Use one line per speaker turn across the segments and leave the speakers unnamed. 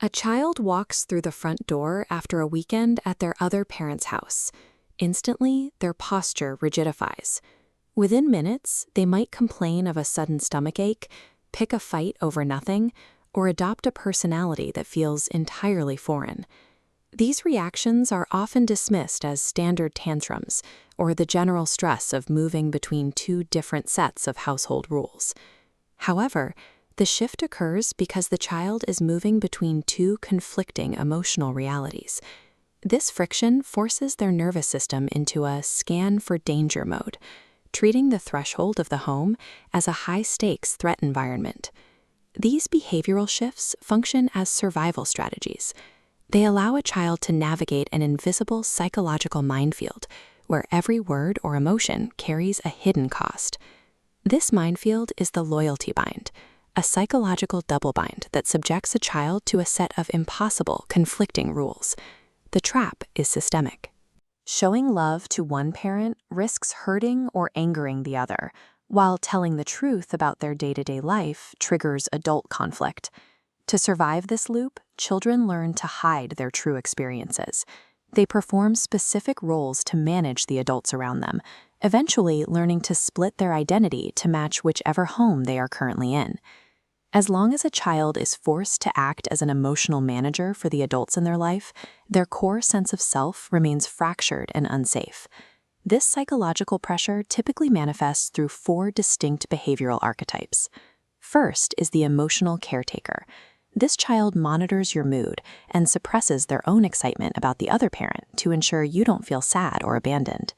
A child walks through the front door after a weekend at their other parent's house. Instantly, their posture rigidifies. Within minutes, they might complain of a sudden stomachache, pick a fight over nothing, or adopt a personality that feels entirely foreign. These reactions are often dismissed as standard tantrums or the general stress of moving between two different sets of household rules. However, the shift occurs because the child is moving between two conflicting emotional realities. This friction forces their nervous system into a scan for danger mode, treating the threshold of the home as a high-stakes threat environment. These behavioral shifts function as survival strategies. They allow a child to navigate an invisible psychological minefield where every word or emotion carries a hidden cost. This minefield is the loyalty bind, a psychological double-bind that subjects a child to a set of impossible, conflicting rules. The trap is systemic. Showing love to one parent risks hurting or angering the other, while telling the truth about their day-to-day life triggers adult conflict. To survive this loop, children learn to hide their true experiences. They perform specific roles to manage the adults around them, eventually learning to split their identity to match whichever home they are currently in. As long as a child is forced to act as an emotional manager for the adults in their life, their core sense of self remains fractured and unsafe. This psychological pressure typically manifests through 4 distinct behavioral archetypes. First is the emotional caretaker. This child monitors your mood and suppresses their own excitement about the other parent to ensure you don't feel sad or abandoned.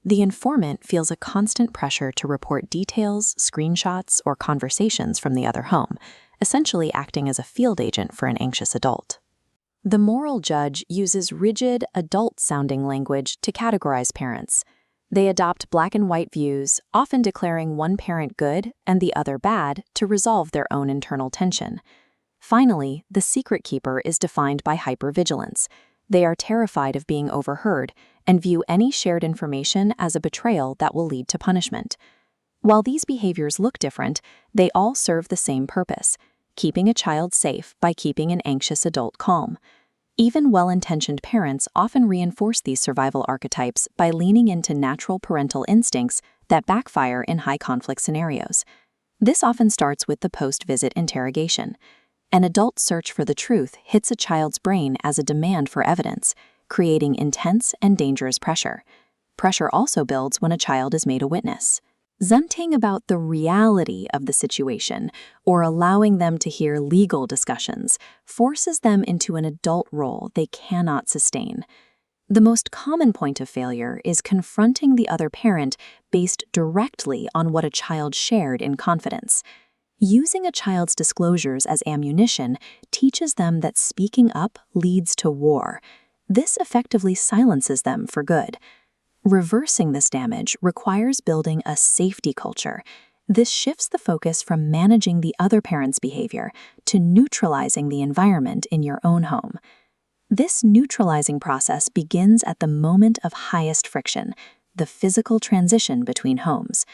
The informant feels a constant pressure to report details, screenshots, or conversations from the other home, essentially acting as a field agent for an anxious adult. The moral judge uses rigid, adult-sounding language to categorize parents. They adopt black and white views, often declaring one parent good and the other bad to resolve their own internal tension. Finally, the secret keeper is defined by hypervigilance. They are terrified of being overheard and view any shared information as a betrayal that will lead to punishment. While these behaviors look different, they all serve the same purpose: keeping a child safe by keeping an anxious adult calm. Even well-intentioned parents often reinforce these survival archetypes by leaning into natural parental instincts that backfire in high-conflict scenarios. This often starts with the post-visit interrogation. An adult search for the truth hits a child's brain as a demand for evidence, creating intense and dangerous pressure. Pressure also builds when a child is made a witness. Zunting about the reality of the situation or allowing them to hear legal discussions forces them into an adult role they cannot sustain. The most common point of failure is confronting the other parent based directly on what a child shared in confidence. Using a child's disclosures as ammunition teaches them that speaking up leads to war. This effectively silences them for good. Reversing this damage requires building a safety culture. This shifts the focus from managing the other parent's behavior to neutralizing the environment in your own home. This neutralizing process begins at the moment of highest friction, the physical transition between homes.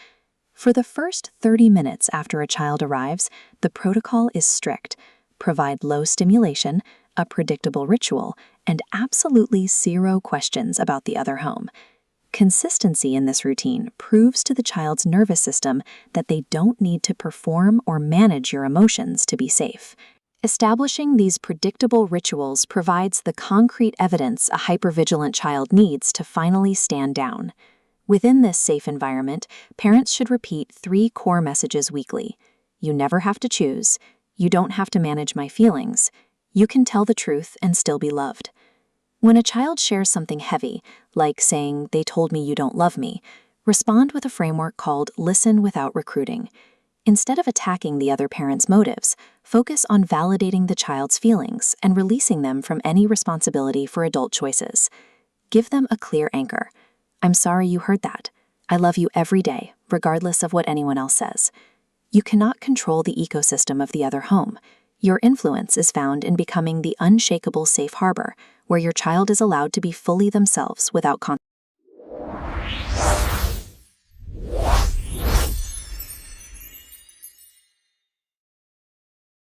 For the first 30 minutes after a child arrives, the protocol is strict. Provide low stimulation, a predictable ritual, and absolutely 0 questions about the other home. Consistency in this routine proves to the child's nervous system that they don't need to perform or manage your emotions to be safe. Establishing these predictable rituals provides the concrete evidence a hypervigilant child needs to finally stand down. Within this safe environment, parents should repeat 3 core messages weekly. You never have to choose. You don't have to manage my feelings. You can tell the truth and still be loved. When a child shares something heavy, like saying, "They told me you don't love me," respond with a framework called listen without recruiting. Instead of attacking the other parent's motives, focus on validating the child's feelings and releasing them from any responsibility for adult choices. Give them a clear anchor. "I'm sorry you heard that. I love you every day, regardless of what anyone else says." You cannot control the ecosystem of the other home. Your influence is found in becoming the unshakable safe harbor, where your child is allowed to be fully themselves without consequences.